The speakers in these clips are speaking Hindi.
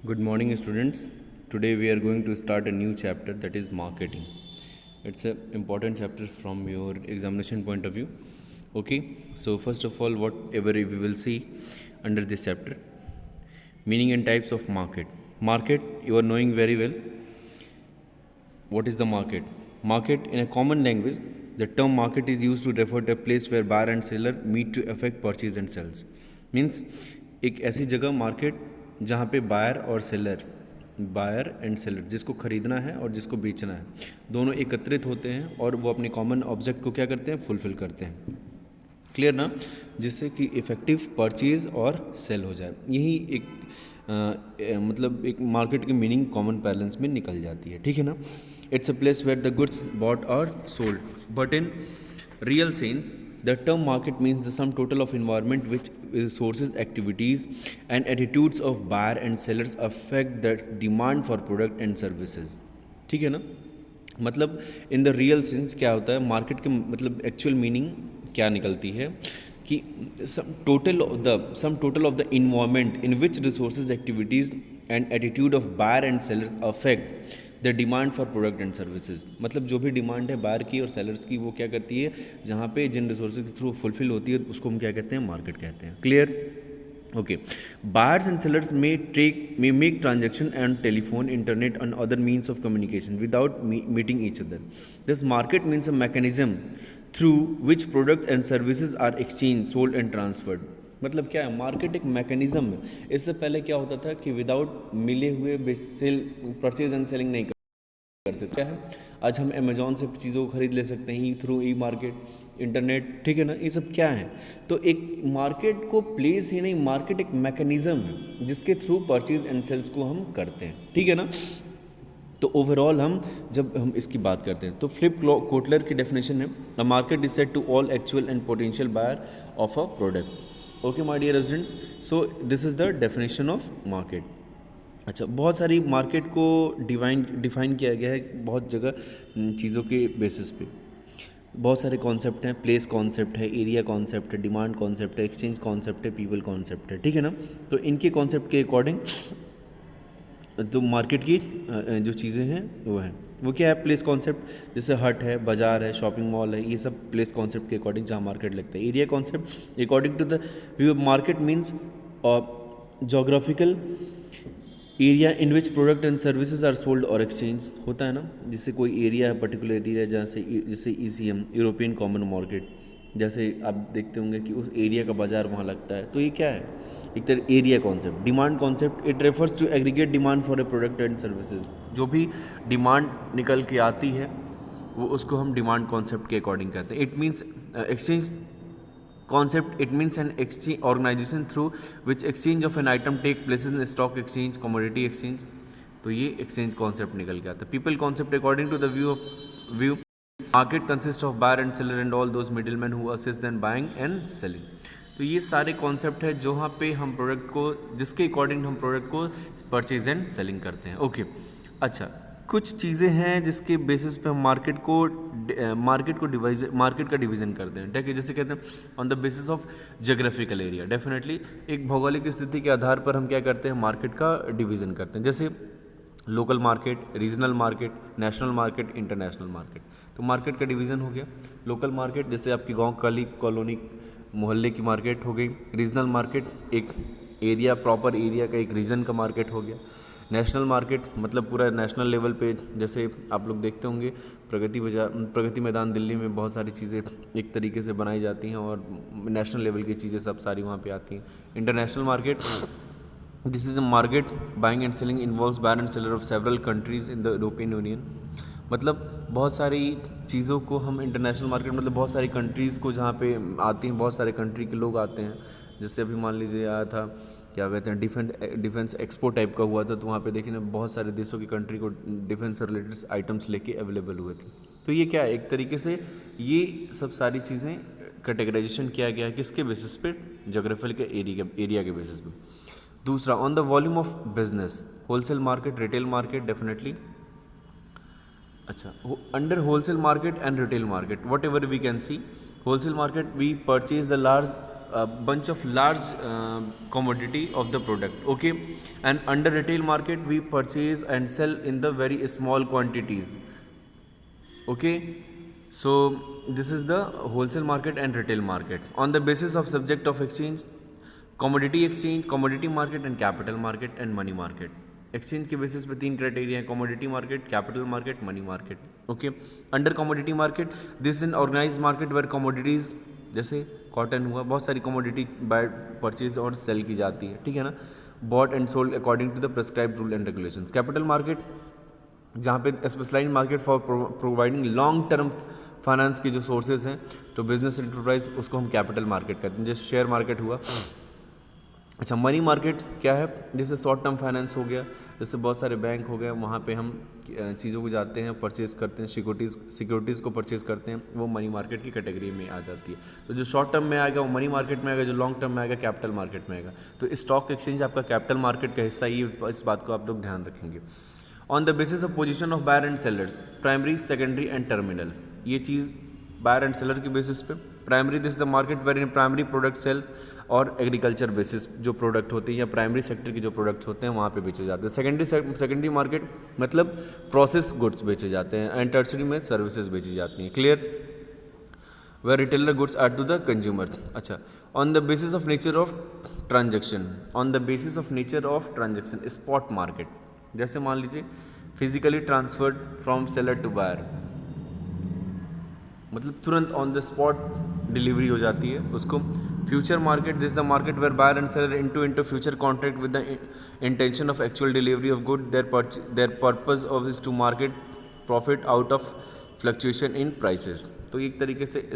Good morning, students. Today we are going to start a new chapter, that is marketing. It's an important chapter from your examination point of view. Okay, so first of all, whatever we will see under this chapter, meaning and types of market. Market, you are knowing very well. What is the market? Market, in a common language, the term market is used to refer to a place where buyer and seller meet to effect purchase and sales. Means एक ऐसी जगह मार्केट जहाँ पे बायर एंड सेलर जिसको ख़रीदना है और जिसको बेचना है दोनों एकत्रित होते हैं और वो अपने कॉमन ऑब्जेक्ट को क्या करते हैं, फुलफ़िल करते हैं. क्लियर ना? जिससे कि इफ़ेक्टिव परचेज़ और सेल हो जाए. यही एक मतलब एक मार्केट की मीनिंग कॉमन बैलेंस में निकल जाती है. ठीक है ना? It's a place where the goods bought or sold. But in real sense the term market means the sum total of environment which resources, activities and attitudes of buyer and sellers affect the demand for product and services. ठीक है ना? मतलब इन द रियल सेंस क्या होता है, मार्केट के मतलब एक्चुअल मीनिंग क्या निकलती है कि sum total of the environment in which resources, activities and attitude of buyer and sellers affect the demand for product and services. मतलब जो भी डिमांड है बायर की और सेलर्स की वो क्या करती है, जहाँ पे जिन रिसोर्सेज के थ्रू फुलफिल होती है उसको हम क्या कहते हैं, मार्केट कहते हैं. Clear? Okay. Buyers and sellers may make transaction on telephone, internet, and other means of communication without meeting each other. This market means a mechanism through which products and services are exchanged, sold and transferred. मतलब क्या है, मार्केट एक मैकेनिज्म है. इससे पहले क्या होता था कि विदाउट मिले हुए सेल परचेज एंड सेलिंग नहीं कर सकते हैं. आज हम अमेजोन से चीज़ों को खरीद ले सकते हैं थ्रू ई मार्केट, इंटरनेट. ठीक है ना? ये सब क्या है? तो एक मार्केट को प्लेस ही नहीं, मार्केट एक मैकेनिज्म है जिसके थ्रू परचेज एंड सेल्स को हम करते हैं. ठीक है ना? तो ओवरऑल जब हम इसकी बात करते हैं तो फ्लिप कोटलर की डेफिनेशन है, a market is set to all actual and potential buyer of a product. Okay my dear residents, so this is the definition of market. अच्छा, बहुत सारी मार्केट को डिफाइन किया गया है बहुत जगह चीज़ों के बेसिस पे. बहुत सारे कॉन्सेप्ट हैं. प्लेस कॉन्सेप्ट है, एरिया कॉन्सेप्ट है, डिमांड कॉन्सेप्ट है, एक्सचेंज कॉन्सेप्ट है, पीपल कॉन्सेप्ट है. ठीक है ना? तो इनके कॉन्सेप्ट के अकॉर्डिंग तो मार्केट की जो चीज़ें हैं वो क्या है, प्लेस कॉन्सेप्ट जैसे हट है, बाज़ार है, शॉपिंग मॉल है, ये सब प्लेस कॉन्सेप्ट के अकॉर्डिंग जहाँ मार्केट लगता है. Area concept according to the view market means geographical area in which product and services are sold और एक्सचेंज. होता है ना, जैसे कोई एरिया है, पर्टिकुलर एरिया जैसे ECM, यूरोपियन कॉमन मार्केट, जैसे आप देखते होंगे कि उस एरिया का बाज़ार वहाँ लगता है. तो ये क्या है, एक तरह area concept. Demand concept, it refers to aggregate demand for a product and services. जो भी डिमांड निकल के आती है वो उसको हम डिमांड कॉन्सेप्ट के अकॉर्डिंग कहते हैं. It means exchange concept, it means an exchange organization through which exchange of an item take places in stock exchange, commodity exchange. तो ये exchange concept निकल के आता है. people concept according to the view market consists of buyer and seller and all those middlemen who assist in buying and selling. तो ये सारे कॉन्सेप्ट है जहाँ पे हम प्रोडक्ट को, जिसके अकॉर्डिंग हम प्रोडक्ट को परचेज एंड सेलिंग करते हैं. ओके. अच्छा, कुछ चीज़ें हैं जिसके बेसिस पे हम मार्केट का डिवीज़न करते हैं. ठीक है? जैसे कहते हैं on the basis of geographical area. Definitely एक भौगोलिक स्थिति के आधार पर हम क्या करते हैं, मार्केट का डिवीज़न करते हैं. जैसे local market, regional market, national market, international market. तो मार्केट का डिवीज़न हो गया. लोकल मार्केट जैसे आपकी गाँव कॉलोनी मोहल्ले की मार्केट हो गई. रीजनल मार्केट एक एरिया, प्रॉपर एरिया का एक रीजन का मार्केट हो गया. नेशनल मार्केट मतलब पूरा नेशनल लेवल पे, जैसे आप लोग देखते होंगे प्रगति मैदान दिल्ली में बहुत सारी चीज़ें एक तरीके से बनाई जाती हैं और नेशनल लेवल की चीज़ें सब सारी वहाँ पे आती हैं. International market, this is a market buying and selling involves buyer and seller of several countries in the European union. मतलब बहुत सारी चीज़ों को हम इंटरनेशनल मार्केट मतलब बहुत सारी कंट्रीज़ को जहाँ पे आती हैं, बहुत सारे कंट्री के लोग आते हैं. जैसे अभी मान लीजिए आया था, क्या कहते हैं, डिफेंस एक्सपो टाइप का हुआ था. तो वहाँ पे देखिए ना बहुत सारे देशों की कंट्री को डिफेंस से रिलेटेड आइटम्स लेके अवेलेबल हुए थे. तो ये क्या है, एक तरीके से ये सब सारी चीज़ें कैटेगराइजेशन किया गया है किसके बेसिस पे, जोग्राफिकल के एरिया के बेसिस पे. दूसरा, on the volume of business, wholesale market, retail market. Definitely अच्छा, under wholesale market and retail market whatever we can see. Wholesale market we purchase the large bunch of large commodity of the product. Okay, and under retail market we purchase and sell in the very small quantities. Okay, so this is the wholesale market and retail market. On the basis of subject of exchange, commodity exchange, commodity market and capital market and money market. Exchange के बेसिस पे 3 क्राइटेरिया है, commodity market, capital market, money market. Okay, under commodity market this in organize market where commodities जैसे कॉटन हुआ, बहुत सारी कमोडिटी बाय परचेज और सेल की जाती है, ठीक है ना, bought and sold according to the prescribed rule and regulations. Capital market जहाँ पे specialized market for providing long term finance के जो सोर्सेज हैं तो बिजनेस एंटरप्राइज, उसको हम कैपिटल मार्केट कहते हैं. जैसे शेयर मार्केट हुआ. अच्छा, मनी मार्केट क्या है, जैसे शॉर्ट टर्म फाइनेंस हो गया, जैसे बहुत सारे बैंक हो गए, वहाँ पे हम चीज़ों को जाते हैं, परचेज़ करते हैं, सिक्योरिटीज़ को परचेज़ करते हैं, वो मनी मार्केट की कैटेगरी में आ जाती है. तो जो शॉर्ट टर्म में आएगा वो मनी मार्केट में आएगा, जो लॉन्ग टर्म में आएगा कैपिटल मार्केट में आएगा. तो स्टॉक एक्सचेंज आपका कैपिटल मार्केट का हिस्सा, ये इस बात को आप लोग ध्यान रखेंगे. On the basis of position of buyer and sellers, primary, secondary and terminal, ये चीज़ बायर एंड सेलर के बेसिस पे. Primary this is the market where in primary product sales, और एग्रीकल्चर बेसिस जो प्रोडक्ट होते हैं या प्राइमरी सेक्टर के जो प्रोडक्ट्स होते हैं वहाँ पे बेचे जाते हैं. सेकेंडरी मार्केट मतलब प्रोसेस गुड्स बेचे जाते हैं, एंड टर्सरी में सर्विसेज बेची जाती हैं. Clear, where retailer goods are to the consumer. अच्छा, on the basis of nature of transaction, on the basis of nature of transaction, spot market, जैसे मान लीजिए physically transferred from seller to buyer, मतलब तुरंत ऑन द स्पॉट डिलीवरी हो जाती है उसको. Future market this the market where buyer and seller into future contract with the intention of actual delivery of good, their purpose of is to market profit out of fluctuation in prices. तो एक तरीके से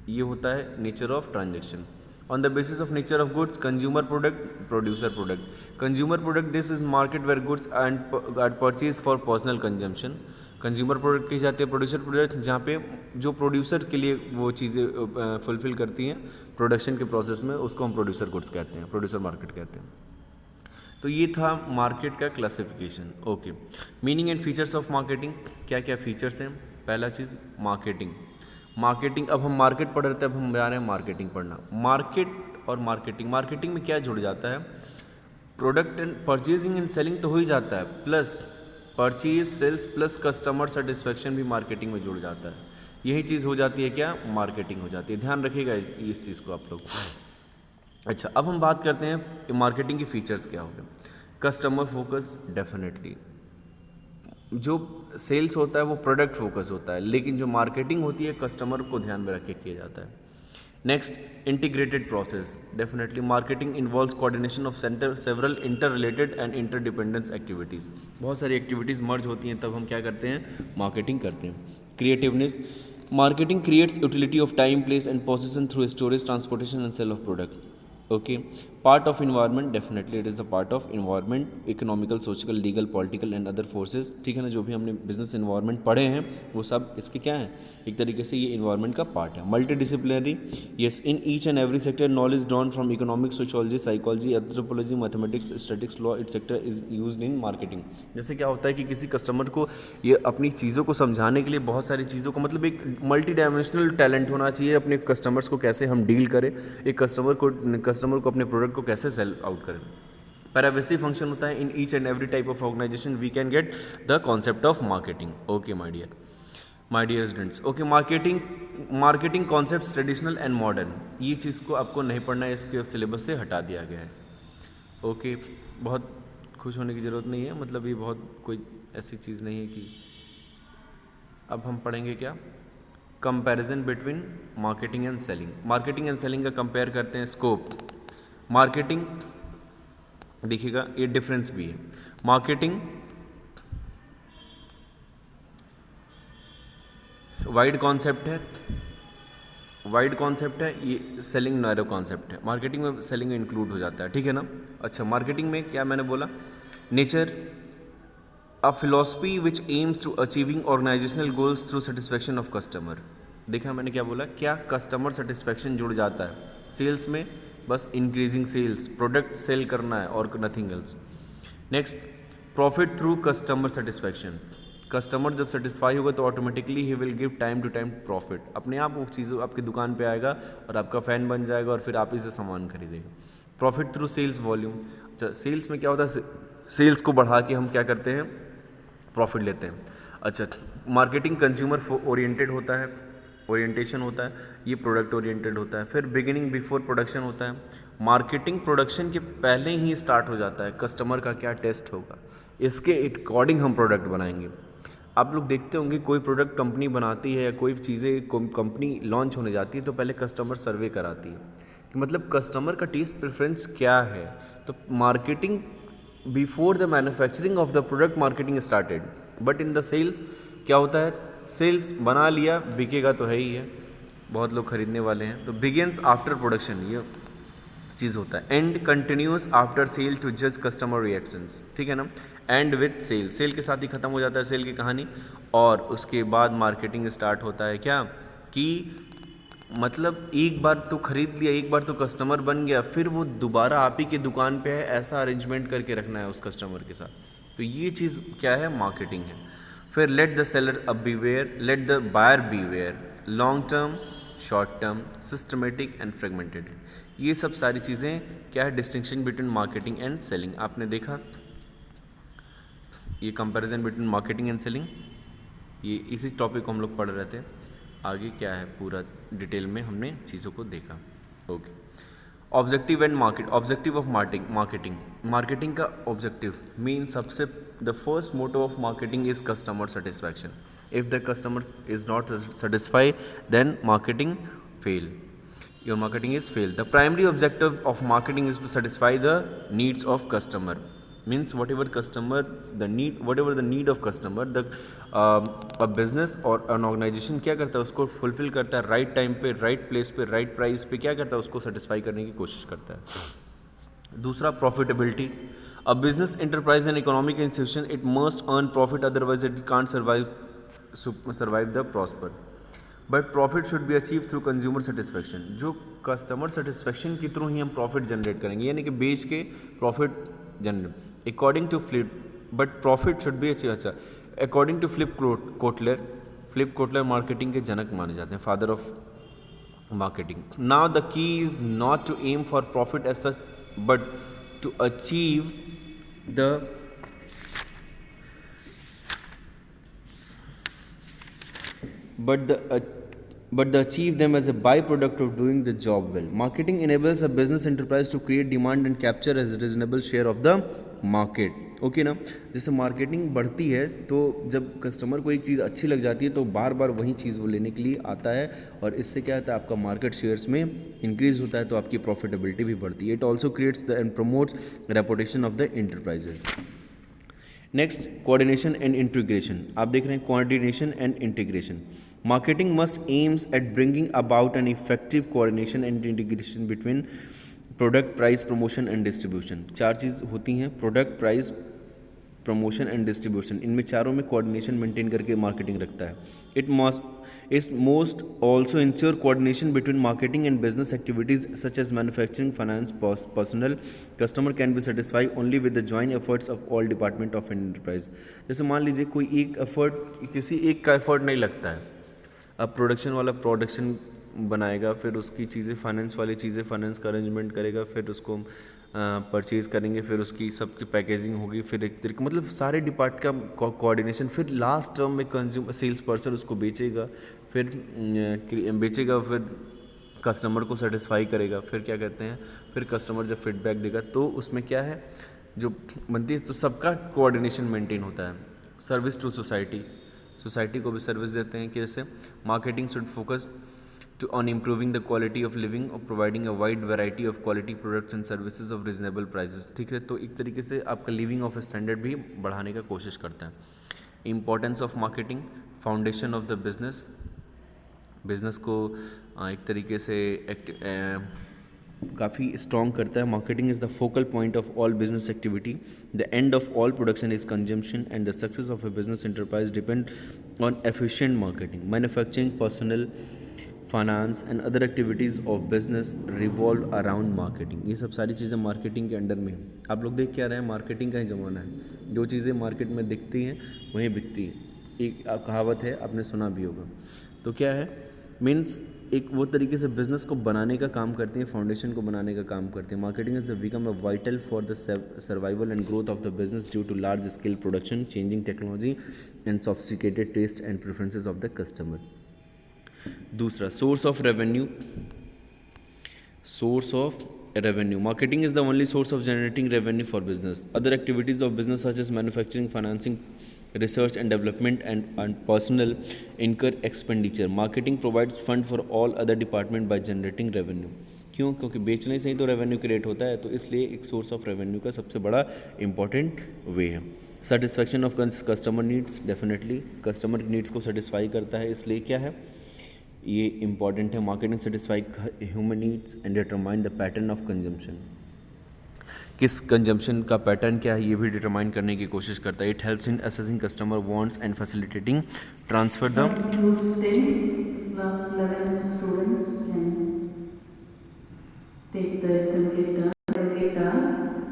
ये होता है nature of transaction. On the basis of nature of goods, consumer product, producer product. Consumer product this is market where goods and are purchase for personal consumption. Consumer product कही जाती है. प्रोड्यूसर प्रोडक्ट जहाँ पे जो प्रोड्यूसर के लिए वो चीज़ें फुलफिल करती हैं प्रोडक्शन के प्रोसेस में, उसको हम प्रोड्यूसर गुड्स कहते हैं, प्रोड्यूसर मार्केट कहते हैं. तो ये था मार्केट का classification. Okay, meaning and features of marketing, क्या क्या फीचर्स हैं. पहला चीज़ मार्केटिंग. मार्केटिंग, अब हम मार्केट पढ़ रहे थे, अब हम जा रहे हैं मार्केटिंग पढ़ना. मार्केट और मार्केटिंग, मार्केटिंग में क्या जुड़ जाता है, product and purchasing and selling तो हो ही जाता है, plus purchase sales plus customer satisfaction भी मार्केटिंग में जुड़ जाता है. यही चीज़ हो जाती है क्या, मार्केटिंग हो जाती है. ध्यान रखिएगा इस चीज़ को आप लोग. अच्छा, अब हम बात करते हैं मार्केटिंग के फीचर्स क्या हो गए. कस्टमर फोकस, डेफिनेटली जो सेल्स होता है वो प्रोडक्ट फोकस होता है, लेकिन जो मार्केटिंग होती है कस्टमर को ध्यान में रख के किया जाता है. Next, integrated process, definitely marketing involves coordination of several inter related and interdependence activities. बहुत सारी एक्टिविटीज़ मर्ज होती हैं तब हम क्या करते हैं, मार्केटिंग करते हैं. Creativeness, marketing creates utility of time, place and position through storage, transportation and sale of product. Okay, part of environment, definitely it is the part of environment, economical, social, legal, political and other forces. ठीक है ना, जो भी हमने बिजनेस इन्वायरमेंट पढ़े हैं वो सब इसके क्या हैं, एक तरीके से ये इन्वायरमेंट का पार्ट है. Multi disciplinary, yes, in each and every sector knowledge drawn from economics, sociology, psychology, anthropology, mathematics, statics, law etcetera is used in marketing. जैसे क्या होता है कि किसी कस्टमर को ये अपनी चीज़ों को समझाने के लिए बहुत सारी चीज़ों को, मतलब एक मल्टी डायमेंशनल टैलेंट होना चाहिए अपने कस्टमर्स को कैसे हम डील करें, एक कस्टमर को अपने प्रोडक्ट को कैसे सेल आउट करें. पैरावेसी फंक्शन होता है in each and every type of organization we can get the concept of marketing. Okay my dear students. Okay, marketing concepts traditional and modern, ये चीज़ को आपको नहीं पढ़ना है, इसके सिलेबस से हटा दिया गया है. ओके, बहुत खुश होने की ज़रूरत नहीं है, मतलब ये बहुत कोई ऐसी चीज़ नहीं है कि. अब हम पढ़ेंगे क्या, comparison between marketing and selling. Marketing and selling का कंपेयर करते हैं. स्कोप, मार्केटिंग देखिएगा ये डिफरेंस भी है. मार्केटिंग वाइड कॉन्सेप्ट है, ये सेलिंग नैरो कॉन्सेप्ट है. मार्केटिंग में सेलिंग इंक्लूड हो जाता है, ठीक है ना. अच्छा, मार्केटिंग में क्या मैंने बोला, nature, a philosophy which aims to achieving organizational goals through satisfaction of customer. देखा मैंने क्या बोला, क्या कस्टमर सेटिस्फैक्शन जुड़ जाता है सेल्स में, बस इंक्रीजिंग सेल्स, प्रोडक्ट सेल करना है और nothing else. Next, profit through customer satisfaction. Customer जब सेटिस्फाई होगा तो ऑटोमेटिकली ही will give time to time profit, अपने आप वो चीज़ आपकी दुकान पे आएगा और आपका फ़ैन बन जाएगा और फिर आप इसे सामान खरीदेगा। Profit through sales volume. अच्छा, सेल्स में क्या होता है, सेल्स को बढ़ा के हम क्या करते हैं, प्रॉफिट लेते हैं। अच्छा, मार्केटिंग कंज्यूमर ओरिएंटेड होता है, ओरिएंटेशन होता है, ये प्रोडक्ट ओरिएंटेड होता है। फिर बिगिनिंग बिफोर प्रोडक्शन होता है, मार्केटिंग प्रोडक्शन के पहले ही स्टार्ट हो जाता है, कस्टमर का क्या टेस्ट होगा इसके अकॉर्डिंग हम प्रोडक्ट बनाएंगे। आप लोग देखते होंगे कोई प्रोडक्ट कंपनी बनाती है या कोई चीज़ें कंपनी लॉन्च होने जाती है तो पहले कस्टमर सर्वे कराती है कि मतलब कस्टमर का टेस्ट प्रेफरेंस क्या है। तो marketing before the manufacturing of the product marketing started, but in the sales क्या होता है, सेल्स बना लिया, बिकेगा तो है ही है, बहुत लोग खरीदने वाले हैं, तो बिगिनस आफ्टर प्रोडक्शन ये चीज़ होता है। And continuous after sale to जज कस्टमर रिएक्शंस, ठीक है ना। एंड विथ सेल, सेल के साथ ही ख़त्म हो जाता है सेल की कहानी, और उसके बाद मार्केटिंग स्टार्ट होता है क्या कि मतलब एक बार तो खरीद लिया, एक बार तो कस्टमर बन गया, फिर वो दोबारा आप ही की दुकान पे है, ऐसा अरेंजमेंट करके रखना है उस कस्टमर के साथ। तो ये चीज़ क्या है, मार्केटिंग है। फिर लेट द सेलर अब beware, let the buyer beware, long term, short term, systematic and fragmented. ये सब सारी चीज़ें क्या है, distinction between marketing and selling. आपने देखा ये comparison between marketing and selling, ये इसी टॉपिक को हम लोग पढ़ रहे थे। आगे क्या है पूरा डिटेल में हमने चीज़ों को देखा। Okay, objective and market, objective of marketing, marketing का ऑब्जेक्टिव मीन सबसे the first motto of marketing is customer satisfaction. If the customer is not satisfied then marketing fail, your marketing is failed. The primary objective of marketing is to satisfy the needs of customer, means whatever customer the need, whatever the need of customer, the a business or an organization क्या करता है उसको फुलफिल करता है, राइट टाइम पे, राइट प्लेस पे, राइट प्राइस पे क्या करता है उसको सेटिस्फाई करने की कोशिश करता है। दूसरा profitability, a business enterprise and economic institution it must earn profit otherwise it can't survive the prosper, but profit should be achieve through consumer satisfaction. जो कस्टमर सेटिस्फैक्शन के थ्रू ही हम प्रॉफिट जनरेट करेंगे, यानी कि बेच के profit generate according to Philip, but profit should be achieve. अच्छा, according to Philip Kotler marketing के जनक माने जाते हैं, father of marketing. Now the की is not to aim for profit as such but to achieve the but the achieve them as a byproduct of doing the job well. Marketing enables a business enterprise to create demand and capture a reasonable share of the market. Okay ना, जैसे मार्केटिंग बढ़ती है तो जब कस्टमर को एक चीज़ अच्छी लग जाती है तो बार बार वही चीज़ वो लेने के लिए आता है, और इससे क्या होता है आपका मार्केट शेयर्स में इंक्रीज होता है, तो आपकी प्रॉफिटेबिलिटी भी बढ़ती है। It also creates the end promotes reputation of the enterprises. Next, coordination and integration. आप देख रहे हैं coordination and integration. Marketing must aims at bringing about an effective coordination and integration between product, price, promotion and distribution. चार चीज़ होती हैं, product, price, promotion and distribution. इनमें चारों में कोऑर्डिनेशन मेंटेन करके मार्केटिंग रखता है। It most also ensure coordination between marketing and business activities such as manufacturing, finance, personnel. Customer can be satisfied only with the joint efforts of all department of an enterprise. जैसे मान लीजिए कोई एक एफर्ट, किसी एक का एफर्ट नहीं लगता है, अब प्रोडक्शन वाला प्रोडक्शन बनाएगा, फिर उसकी चीज़ें फाइनेंस वाली चीज़ें फाइनेंस का अरेंजमेंट करेगा, फिर उसको परचेज़ करेंगे, फिर उसकी सबकी पैकेजिंग होगी, फिर एक तरीके मतलब सारे डिपार्ट का कोऑर्डिनेशन, फिर लास्ट टर्म में कंज्यूमर सेल्स पर्सन उसको बेचेगा, फिर फिर कस्टमर को सेटिस्फाई करेगा, फिर क्या कहते हैं, फिर कस्टमर जब फीडबैक देगा तो उसमें क्या है जो बनती है, तो सबका कोऑर्डिनेशन मेंटेन होता है। सर्विस टू सोसाइटी को भी सर्विस देते हैं। कैसे, marketing should focus to on improving the quality of living or providing a wide variety of quality products and services of reasonable prices। ठीक है, तो एक तरीके से आपका लिविंग ऑफ स्टैंडर्ड भी बढ़ाने का कोशिश करता है। Importance of marketing, foundation of the business को एक तरीके से काफ़ी स्ट्रॉन्ग करता है। Marketing is the focal point of all business activity, the end of all production is consumption and the success of A business enterprise depend on efficient marketing. Manufacturing, personal, finance and other activities of business revolve around marketing. ये सब सारी चीज़ें मार्केटिंग के अंडर में हैं। आप लोग देख क्या रहे हैं, मार्केटिंग का ही ज़माना है, जो चीज़ें मार्केट में दिखती हैं वहीं बिकती हैं। एक कहावत है, आपने सुना भी होगा। तो क्या है, मीन्स एक वो तरीके से बिजनेस को बनाने का काम करती है, फाउंडेशन को बनाने का काम करती है। Marketing is become a vital for the survival and growth of the business due to large scale production, changing technology and sophisticated taste and preferences of the customer. दूसरा, source of revenue. Source of revenue. Marketing is the only source of generating revenue for business. Other activities of business such as manufacturing, financing, research and development and personal incur expenditure. Marketing provides fund for all other department by generating revenue. क्यों? क्योंकि बेचने से ही तो रेवेन्यू क्रिएट होता है, तो इसलिए एक सोर्स ऑफ रेवेन्यू का सबसे बड़ा इंपॉर्टेंट वे है। Satisfaction of customer needs, definitely customer needs को सेटिस्फाई करता है, इसलिए क्या है ये इंपॉर्टेंट है। Marketing satisfy human needs and determine the pattern of consumption. किस कंजम्पशन का पैटर्न क्या है ये भी डिटरमाइन करने की कोशिश करता है। It helps in assessing customer wants and facilitating transfer the last 11 students can take the assembly turn.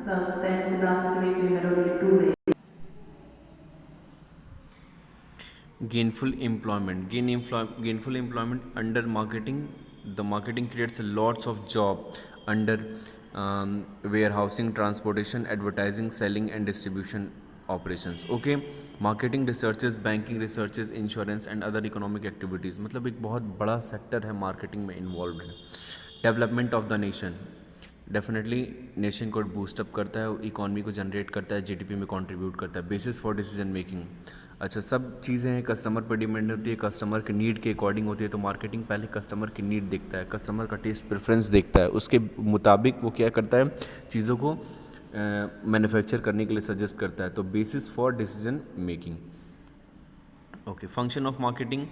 Last 10th, last week we had only 2 days. gainful employment under marketing. The marketing creates lots of job under warehousing, transportation, advertising, selling and distribution operations. Okay, marketing researches, banking researches, insurance and other economic activities. मतलब एक बहुत बड़ा सेक्टर है मार्केटिंग में इन्वॉल्व है। Development of the nation, definitely nation को बूस्टअप करता है, इकॉनमी को जनरेट करता है, जीडीपी में कंट्रीब्यूट करता है। बेसिस फॉर डिसीजन मेकिंग, अच्छा सब चीज़ें हैं कस्टमर पर डिपेंड होती है, कस्टमर के नीड के अकॉर्डिंग होती है। तो मार्केटिंग पहले कस्टमर की नीड देखता है, कस्टमर का टेस्ट प्रेफरेंस देखता है, उसके मुताबिक वो क्या करता है, चीज़ों को मैन्युफैक्चर करने के लिए सजेस्ट करता है। तो basis for decision making. Okay, function of marketing,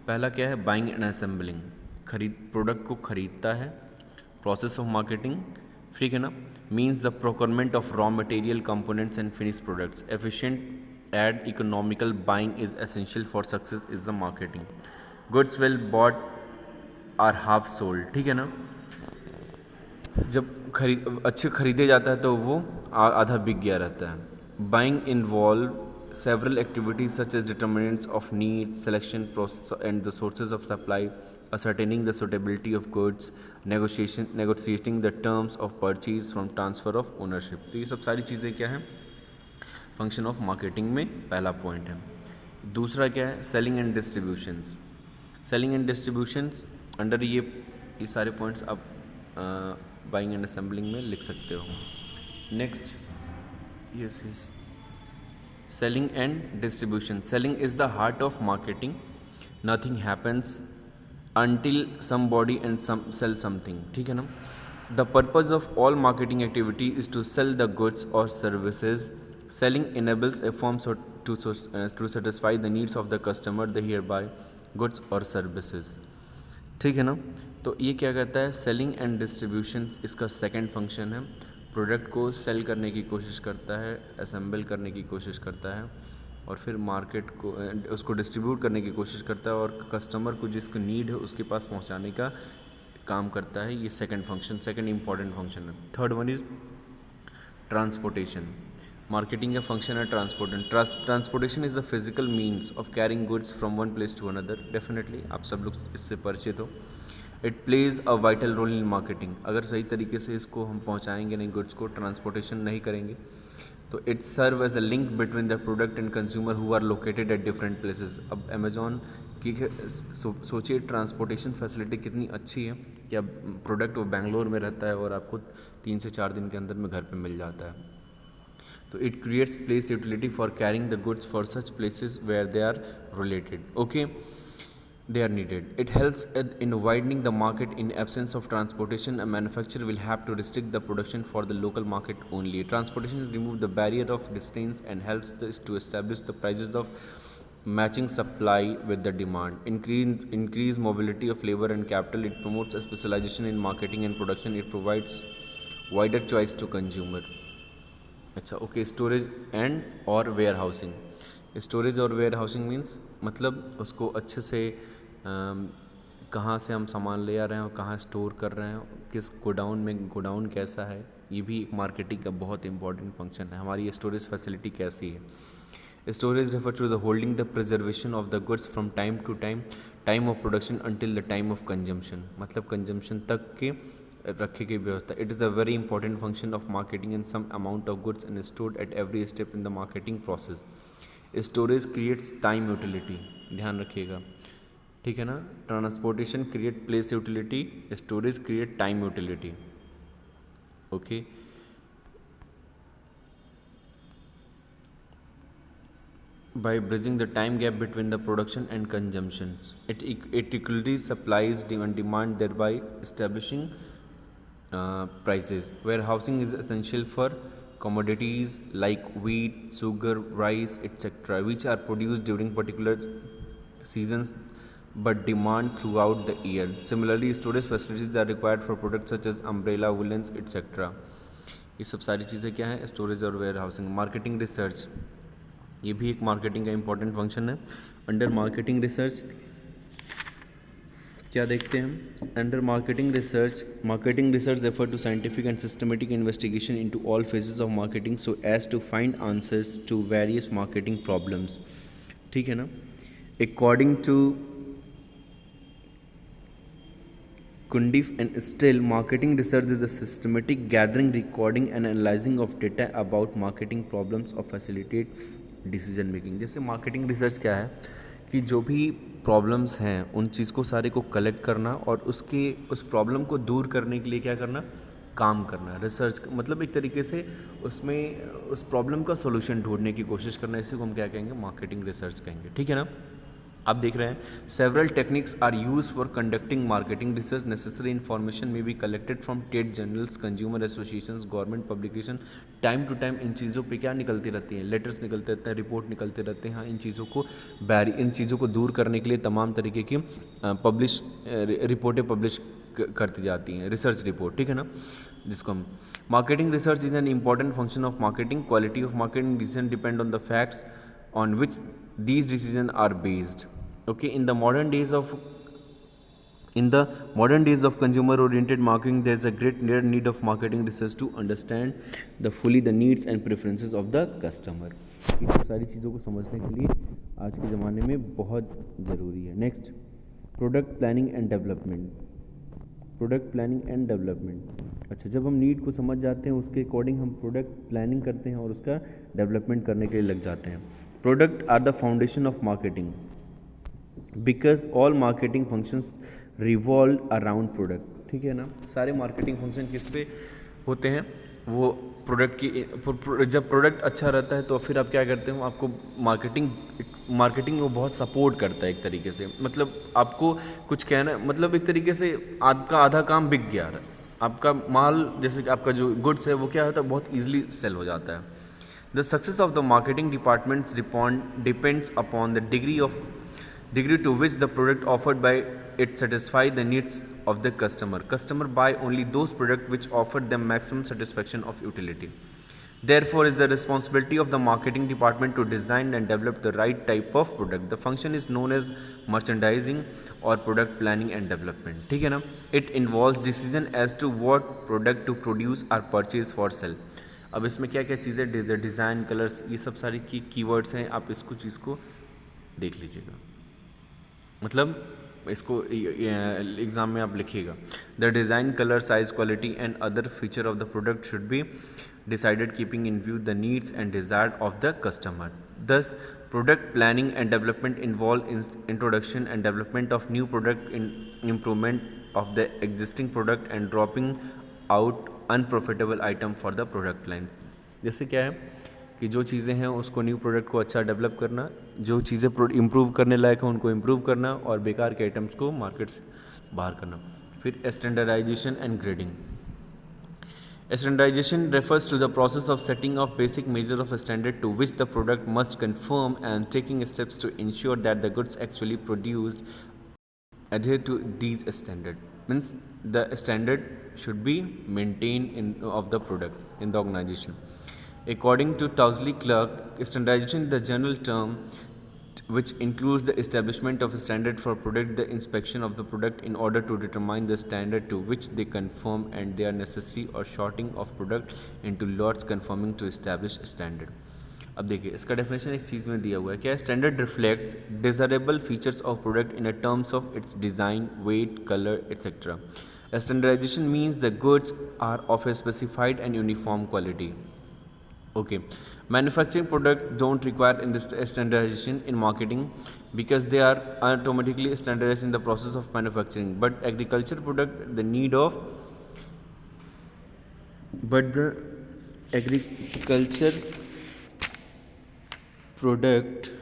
पहला क्या है, बाइंग एंड असेंबलिंग, प्रोडक्ट को खरीदता है। प्रोसेस ऑफ मार्केटिंग, ठीक है ना, means the procurement of raw material, components and finish products. Efficient and economical buying is essential for success is the marketing. Goods well bought are half sold, ठीक है ना, जब अच्छे खरीदे जाता है तो वो आधा बिक गया रहता है। Buying involve several activities such as determinants of need, selection process and the sources of supply, ascertaining the suitability of goods, negotiating the terms of purchase from transfer of ownership। तो ये सब सारी चीज़ें क्या हैं, फंक्शन ऑफ मार्केटिंग में पहला पॉइंट है। दूसरा क्या है, selling and distributions. Selling and distributions under ये सारे पॉइंट्स आप बाइंग एंड असेंबलिंग में लिख सकते हो। Next, yes selling and distribution. Selling is the heart of marketing. Nothing happens until somebody and sell something, ठीक है ना। The purpose of all marketing activity is to sell the goods or services. Selling enables a firm to satisfy the needs of the customer they hereby goods or services, ठीक है ना। तो ये क्या कहता है, सेलिंग एंड डिस्ट्रीब्यूशन इसका सेकंड फंक्शन है। प्रोडक्ट को सेल करने की कोशिश करता है, असेंबल करने की कोशिश करता है और फिर मार्केट को उसको डिस्ट्रीब्यूट करने की कोशिश करता है और कस्टमर को जिसको नीड है उसके पास पहुंचाने का काम करता है। ये second function, second important function है। Third one is transportation. Marketing का फंक्शन है transportation is the physical means of carrying goods from one place to another. Definitely आप सब लोग इससे परिचित हो। It plays a vital role in marketing. अगर सही तरीके से इसको हम पहुंचाएंगे नहीं, गुड्स को ट्रांसपोर्टेशन नहीं करेंगे, तो it serve as a link between the product and consumer who are located at different places. अब अमेजोन की सोचिए ट्रांसपोर्टेशन फैसिलिटी कितनी अच्छी है कि अब प्रोडक्ट वो बेंगलोर में रहता है और आपको 3 से 4 दिन के अंदर में घर पे मिल जाता है। तो it creates place utility for carrying the goods for such places where they are related, okay, they are needed. It helps in widening the market. In absence of transportation, a manufacturer will have to restrict the production for the local market only. Transportation removes the barrier of distance and helps to establish the prices of matching supply with the demand. Increase mobility of labor and capital. It promotes a specialization in marketing and production. It provides wider choice to consumer. अच्छा, ओके, स्टोरेज एंड और वेयर हाउसिंग। स्टोरेज और वेयर हाउसिंग मीन्स मतलब उसको अच्छे से कहाँ से हम सामान ले आ रहे हैं और कहाँ स्टोर कर रहे हैं, किस गोडाउन में, गोडाउन कैसा है, ये भी एक मार्केटिंग का बहुत इंपॉर्टेंट फंक्शन है। हमारी स्टोरेज फैसिलिटी कैसी है। Storage refers to the holding the preservation of the goods from time to time of production until the time of consumption, मतलब consumption तक के रखे की व्यवस्था. It is a very important function of marketing and some amount of goods and stored at every step in the marketing process. Storage creates time utility, ध्यान रखिएगा, ठीक है ना. Transportation create place utility, storage create time utility. Okay, by bridging the time gap between the production and consumptions. It equally supplies and demand, thereby establishing prices. Warehousing is essential for commodities like wheat, sugar, rice, etc., which are produced during particular seasons but demand throughout the year. Similarly, storage facilities are required for products such as umbrella, woolens, etc. ये सब सारी चीज़ें क्या हैं? स्टोरेज और वेयर हाउसिंग. मार्केटिंग रिसर्च, ये भी एक मार्केटिंग का इंपॉर्टेंट फंक्शन है. अंडर मार्केटिंग रिसर्च क्या देखते हैं? Under marketing research refer to scientific and systematic investigation into all phases of marketing so as to find answers to various marketing problems. ठीक है ना. According to Cundiff and Still, marketing research is the systematic gathering, recording and analyzing of data about marketing problems or facilitate decision making. जैसे मार्केटिंग रिसर्च क्या है कि जो भी प्रॉब्लम्स हैं उन चीज़ को सारे को कलेक्ट करना और उस प्रॉब्लम को दूर करने के लिए क्या करना, काम करना. रिसर्च मतलब एक तरीके से उसमें उस प्रॉब्लम का सोल्यूशन ढूंढने की कोशिश करना. इसी को हम क्या कहेंगे? मार्केटिंग रिसर्च कहेंगे. ठीक है ना. आप देख रहे हैं several techniques are use for conducting marketing research. Necessary information may be collected from trade journals, consumer associations, government publication. Time to time इन चीज़ों पे क्या निकलती रहती हैं? लेटर्स निकलते रहते हैं, रिपोर्ट निकलते रहते हैं. हाँ, इन चीज़ों को दूर करने के लिए तमाम तरीके की रिपोर्टें पब्लिश करती जाती हैं. रिसर्च रिपोर्ट, ठीक है ना, जिसको हम marketing research is an important function of marketing. Quality of marketing decision depend on the facts on which these decisions are based. Okay, in the modern days of consumer oriented marketing, there is a great need of marketing research to understand the needs and preferences of the customer. ये सब सारी चीज़ों को समझने के लिए आज के ज़माने में बहुत ज़रूरी है. Next, product planning and development. अच्छा, जब हम नीड को समझ जाते हैं उसके अकॉर्डिंग हम प्रोडक्ट प्लानिंग करते हैं और उसका डेवलपमेंट करने के लिए लग जाते हैं. Product are the foundation of marketing because all marketing functions revolve around product. ठीक है ना. सारे मार्केटिंग फंक्शन किस पे होते हैं? वो प्रोडक्ट की. जब प्रोडक्ट अच्छा रहता है तो फिर आप क्या करते हो? आपको मार्केटिंग वो बहुत सपोर्ट करता है एक तरीके से. मतलब आपको कुछ कहना, मतलब एक तरीके से आपका आधा काम बिक गया है. आपका माल, जैसे कि आपका जो गुड्स है वो क्या होता है, बहुत ईजिली सेल हो जाता है. The success of the marketing departments depends upon the degree to which the product offered by it satisfy the needs of the customer. Customer buy only those products which offer them maximum satisfaction of utility. Therefore, is the responsibility of the marketing department to design and develop the right type of product. The function is known as merchandising or product planning and development. ठीक है ना. It involves decision as to what product to produce or purchase for sale. अब इसमें क्या क्या चीज़ें, डिज़ाइन, कलर्स, ये सब सारी कीवर्ड्स हैं. आप इसको चीज़ को देख लीजिएगा. मतलब इसको एग्ज़ाम में आप लिखिएगा. The design, colour, size, quality and other feature of the product should be decided keeping in view the needs and desire of the customer. Thus, product planning and development involve introduction and development of new product, improvement of the existing product and dropping out unprofitable item for the product line. जैसे क्या है कि जो चीज़ें हैं उसको, न्यू प्रोडक्ट को अच्छा डेवलप करना, जो चीज़ें इम्प्रूव करने लायक हैं उनको इम्प्रूव करना और बेकार के आइटम्स को मार्केट से बाहर करना. फिर standardization and grading. Standardization refers to the process of setting of basic measures of a standard to which the product must conform and taking steps to ensure that the goods actually produced adhere to these standards. Means the standard should be maintained of the product in the organization. According to Towsley Clark, standardization is the general term which includes the establishment of a standard for product, the inspection of the product in order to determine the standard to which they conform, and they are necessary or sorting of product into lots conforming to established standard. अब देखिए इसका डेफिनेशन एक चीज़ में दिया हुआ है क्या है, standard reflects desirable features of product in terms of its design, weight, colour etcetera. Standardization means the goods are of a specified and uniform quality. Okay, manufacturing products don't require in this standardization in marketing because they are automatically standardized in the process of manufacturing. But agriculture product, the need of, but the agriculture product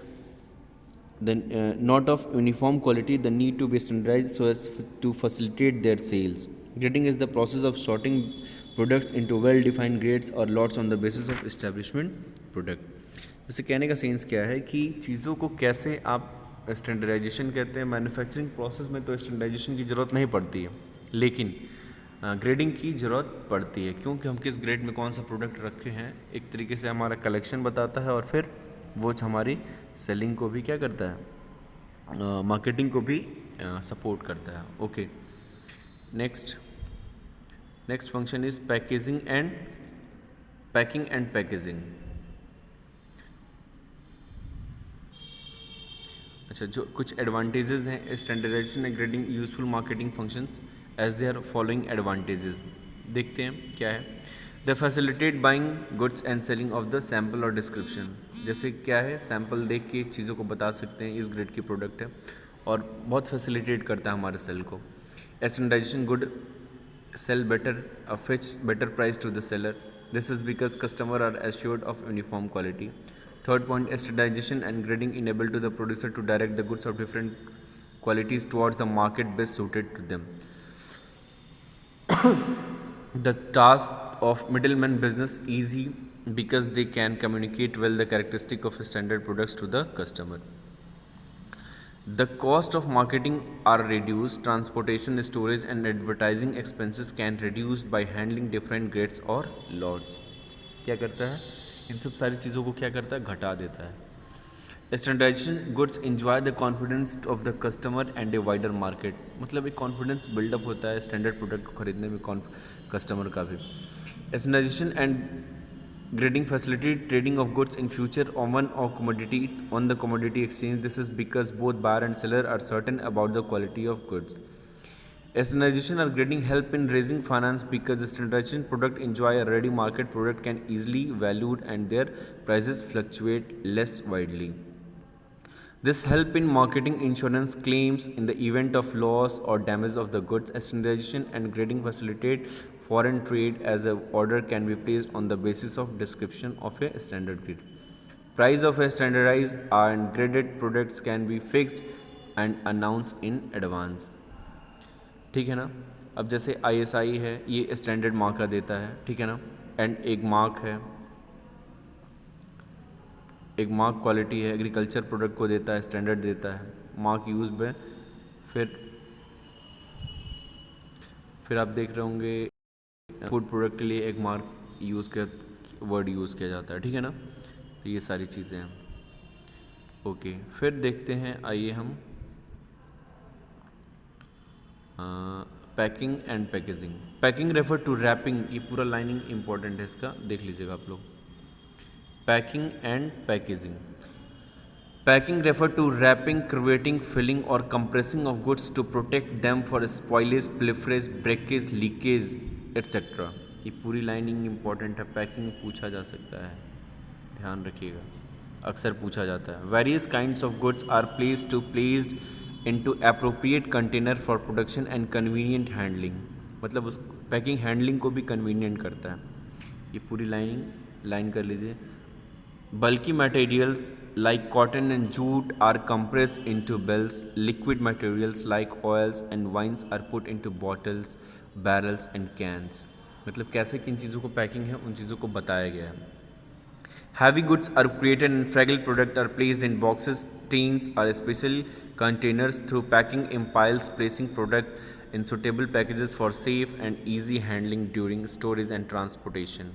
then not of uniform quality, the need to be standardized so as to facilitate their sales. Grading is the process of sorting products into well defined grades or lots on the basis of establishment product. जैसे कहने का सेंस क्या है कि चीज़ों को कैसे आप स्टैंडर्डाइजेशन कहते हैं. मैन्युफैक्चरिंग प्रोसेस में तो स्टैंडर्डाइजेशन की ज़रूरत नहीं पड़ती है, लेकिन ग्रेडिंग की ज़रूरत पड़ती है क्योंकि हम किस ग्रेड में कौन सा प्रोडक्ट रखे हैं एक तरीके से हमारा कलेक्शन बताता है और फिर वो हमारी सेलिंग को भी क्या करता है, मार्केटिंग को भी सपोर्ट करता है. Okay, next function is packing and packaging. अच्छा, जो कुछ एडवांटेजेस हैं standardization and grading useful marketing functions as they are following advantages. देखते हैं क्या है. The facilitate buying goods and selling of the sample और डिस्क्रिप्शन. जैसे क्या है, सैम्पल देख के चीज़ों को बता सकते हैं इस ग्रेड की प्रोडक्ट है और बहुत फैसिलिटेट करता है हमारे सेल को. Standardization good sell better, fetch better price to the seller. This is because customer are assured of uniform quality. Third point, standardization and grading enable to the producer to direct the goods of different qualities towards the market best suited to them. The task of middleman business easy because they can communicate well the characteristic of standard products to the customer. The cost of marketing are reduced. Transportation, storage and advertising expenses can reduce by handling different grades or lots. क्या करता है, इन सब सारी चीज़ों को क्या करता है, घटा देता है. Standardization goods enjoy the confidence of the customer and a wider market. मतलब एक कॉन्फिडेंस बिल्डअप होता है स्टैंडर्ड प्रोडक्ट को खरीदने में कस्टमर का भी. Standardization and grading facilitate trading of goods in future on the commodity exchange. This is because both buyer and seller are certain about the quality of goods. Standardization or grading help in raising finance because standardization product enjoy a ready market. Product can easily valued and their prices fluctuate less widely. This help in marketing insurance claims in the event of loss or damage of the goods. Standardization and grading facilitate foreign trade as a order can be placed on the basis of description of a standard grade. Price of a standardized and graded products can be fixed and announced in advance. ठीक है ना. अब जैसे ISI है, ये स्टैंडर्ड मार्क का देता है, ठीक है ना. एंड एक मार्क है, एक मार्क क्वालिटी है, एग्रीकल्चर प्रोडक्ट को देता है, स्टैंडर्ड देता है, मार्क यूज में. फिर आप देख रहे होंगे फूड प्रोडक्ट के लिए एक मार्क वर्ड यूज़ किया जाता है, ठीक है ना. तो ये सारी चीज़ें हैं. ओके, फिर देखते हैं, आइए हम packing and packaging. Packing refer to wrapping. ये पूरा लाइनिंग इंपॉर्टेंट है, इसका देख लीजिएगा आप लोग. Packing and packaging. Packing refer to wrapping, creating, filling or compressing of goods to protect them for spoilage, pilferage, breakage, leakage, etc. ये पूरी लाइनिंग इंपॉर्टेंट है. पैकिंग पूछा जा सकता है, ध्यान रखिएगा, अक्सर पूछा जाता है. Various kinds of goods are placed into appropriate container for production and convenient handling. मतलब उस पैकिंग हैंडलिंग को भी कन्वीनियंट करता है. ये पूरी लाइन कर लीजिए. Bulky materials like cotton and jute are compressed into bales. Liquid materials like oils and wines are put into bottles, barrels and cans. मतलब कैसे किन चीज़ों को पैकिंग है उन चीज़ों को बताया गया है. Heavy goods are created and fragile products are placed in boxes, tins or special containers through packing in piles, placing product in suitable packages for safe and easy handling during storage and transportation.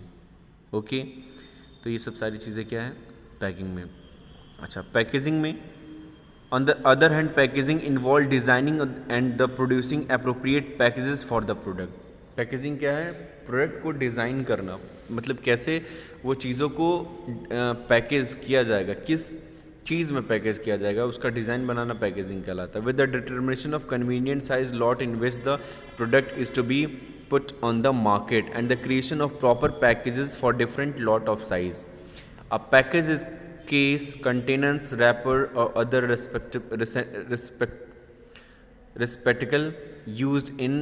Okay. तो ये सब सारी चीज़ें क्या है पैकिंग में. अच्छा, पैकेजिंग में on the other hand packaging involve designing and the producing appropriate packages for the product. Packaging क्या है, प्रोडक्ट को डिज़ाइन करना, मतलब कैसे वो चीज़ों को पैकेज किया जाएगा, किस चीज़ में पैकेज किया जाएगा, उसका डिज़ाइन बनाना पैकेजिंग कहलाता है. With the determination of convenient size lot in which the product is to be put on the market and the creation of proper packages for different lot of size. A package is case, containers, wrapper or other receptacle used in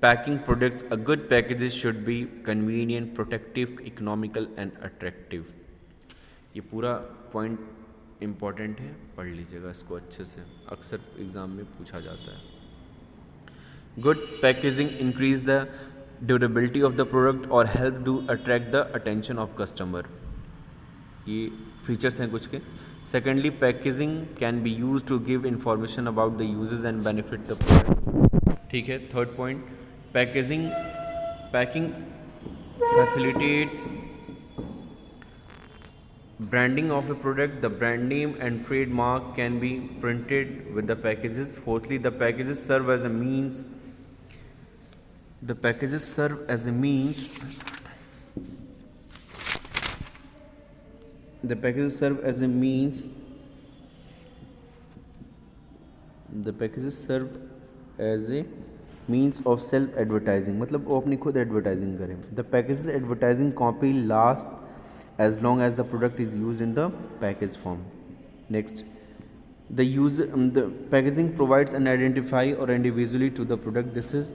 packing products. A good packages should be convenient, protective, economical and attractive. ये पूरा पॉइंट इम्पॉर्टेंट है, पढ़ लीजिएगा इसको अच्छे से, अक्सर एग्ज़ाम में पूछा जाता है. Good packaging increase the durability of the product or help to attract the attention of customer. ये फीचर्स हैं कुछ के. Secondly, packaging can be used to give information about the uses and benefit the product. ठीक है. Third point, packing facilitates branding of a product. The brand name and trademark can be printed with the packages. Fourthly, the packages serve as a means The packages serve as a means The packages serve as a means of self advertising, मतलब वो अपनी खुद एडवर्टाइजिंग करें. The packages advertising copy last as long as the product is used in the package form. Next, the packaging provides an identifier or individually to the product. This is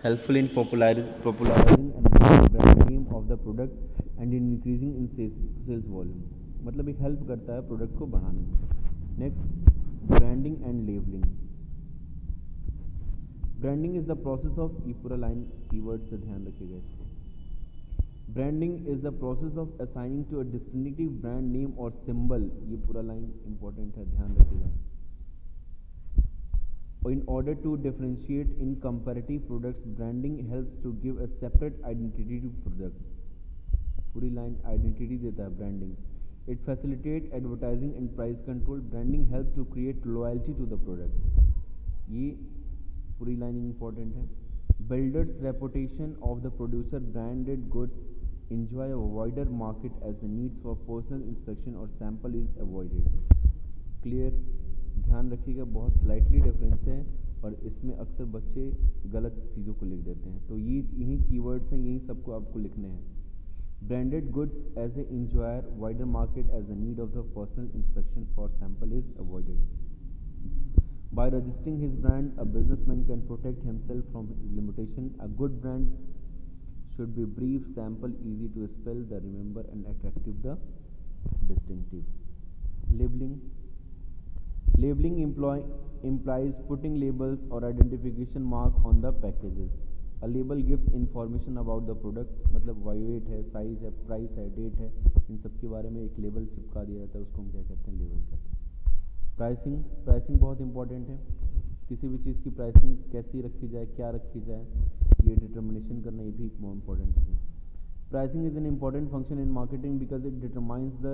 helpful in popularizing and brand name of the product and in increasing in sales volume. मतलब एक हेल्प करता है प्रोडक्ट को बढ़ाने में. Next, branding and labeling. Branding is the process of, ये पूरा लाइन कीवर्ड से ध्यान रखिएगा इसको. Branding is the process of assigning to a distinctive brand name और सिंबल. ये पूरा लाइन इंपॉर्टेंट है, ध्यान रखिएगा. In order to differentiate in comparative products, branding helps to give a separate identity to product. पूरी लाइन आइडेंटिटी देता है branding. It facilitates advertising and price control. Branding helps to create loyalty to the product. ये पूरी लाइन इंपॉर्टेंट है. Builders reputation of the producer branded goods enjoy a wider market as the needs for personal inspection or sample is avoided. Clear? ध्यान रखिएगा, बहुत स्लाइटली डिफरेंस है और इसमें अक्सर बच्चे गलत चीज़ों को लिख देते हैं. तो ये यही कीवर्ड्स हैं, यही सबको आपको लिखने हैं. Branded goods as a enjoyer wider market as the need of the personal inspection for sample is avoided. By registering his brand a businessman can protect himself from limitation. A good brand should be brief, sample, easy to spell, the remember and attractive the distinctive. Labeling. Labeling implies putting labels or identification mark on the packages. A label gives information about the product, मतलब weight है, size है, price है, date है, इन सब के बारे में एक लेबल चिपका दिया जाता है, उसको हम क्या कहते हैं, लेबल कहते हैं. प्राइसिंग बहुत इंपॉर्टेंट है. किसी भी चीज़ की प्राइसिंग कैसी रखी जाए, क्या रखी जाए, ये डिटर्मिनेशन करना, ये भी बहुत इंपॉर्टेंट है. Pricing is an important function in marketing because it determines the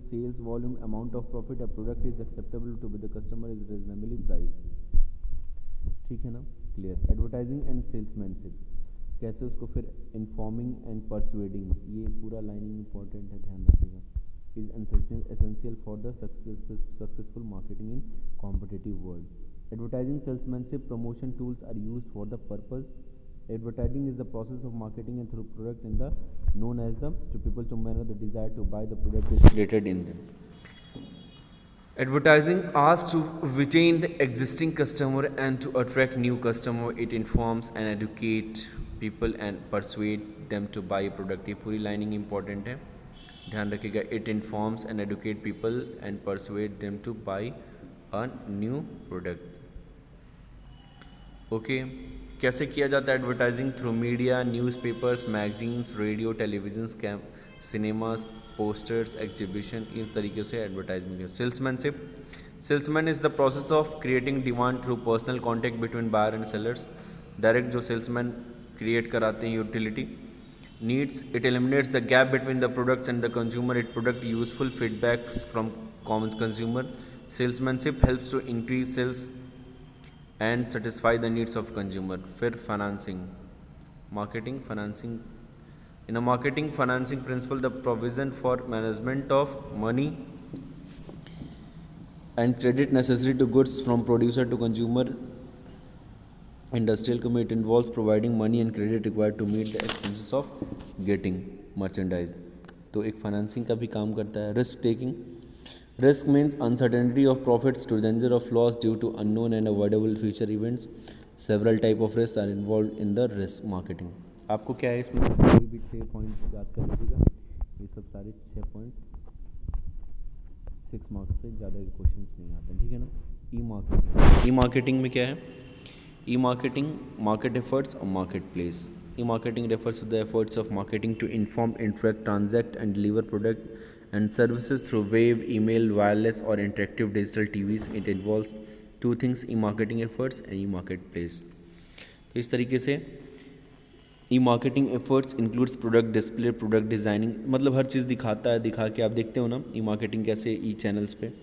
sales volume, amount of profit a product is acceptable to the customer is reasonably priced. ठीक है ना, क्लियर. एडवर्टाइजिंग एंड सेल्समैनशिप, कैसे उसको फिर इन्फॉर्मिंग एंड परसुएडिंग, ये पूरा लाइनिंग इंपॉर्टेंट है, ध्यान रखिएगा. Is essential for the successful marketing in competitive world. Advertising, salesmanship, promotion tools are used for the purpose. Advertising is the process of marketing and through product in the known as the to people to manner the desire to buy the product is created in them. Advertising asks to retain the existing customer and to attract new customer. It informs and educate people and persuade them to buy a product. ये पूरी लाइनिंग इंपॉर्टेंट है, ध्यान रखिएगा. It informs and educate people and persuade them to buy a new product. Okay. कैसे किया जाता है advertising? Through media, newspapers, magazines, radio, television, cinemas, posters, exhibition, इन तरीके से एडवर्टाइजमेंट है. Salesman is the process of creating demand through personal contact between buyer and sellers. Direct जो सेल्समैन क्रिएट कराते हैं utility. Needs, it eliminates the gap between the products and the consumer. It product useful feedback from common consumer. Salesmanship helps to increase sales and satisfy the needs of consumer. फिर financing, marketing financing. In a marketing financing principle, the provision for management of money and credit necessary to goods from producer to consumer industrial commit involves providing money and credit required to meet the expenses of getting merchandise. तो एक फाइनेंसिंग का भी काम करता है. Risk taking. Risk means uncertainty of profits to danger of loss due to unknown and avoidable future events. Several type of risk are involve in the risk marketing. आपको क्या है इसमें कोई भी 6 पॉइंट याद कर लीजिएगा. ये सब सारे 6 पॉइंट 6 मार्क्स से ज़्यादा के क्वेश्चन नहीं आते हैं, ठीक है ना. ई मार्केटिंग. ई मार्केटिंग में क्या है? ई मार्केटिंग, मार्केट एफर्ट्स और market place. E marketing refers to the efforts of marketing to inform, interact, transact and deliver product and services through web, email, wireless or interactive digital TVs. It involves two things: e-marketing efforts and e-market place. तो इस तरीके से e marketing efforts includes product display, product designing, मतलब हर चीज़ दिखाता है. दिखा के आप देखते हो ना ई मार्केटिंग कैसे ई चैनल्स पे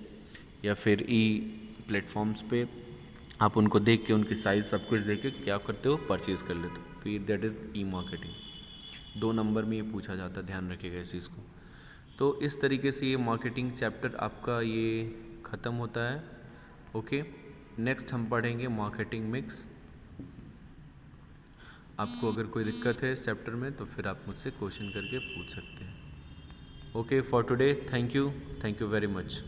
या फिर ई प्लेटफॉर्म्स पे आप उनको देख के उनकी साइज़ सब कुछ देख के क्या करते हो, परचेज़ कर लेते हो. तो ये that is E marketing. 2 number में ये पूछा जाता है, ध्यान रखिएगा इस चीज़ को. तो इस तरीके से ये मार्केटिंग चैप्टर आपका ये ख़त्म होता है. ओके, नेक्स्ट हम पढ़ेंगे मार्केटिंग मिक्स. आपको अगर कोई दिक्कत है इस चैप्टर में तो फिर आप मुझसे क्वेश्चन करके पूछ सकते हैं. Okay, for today thank you very much.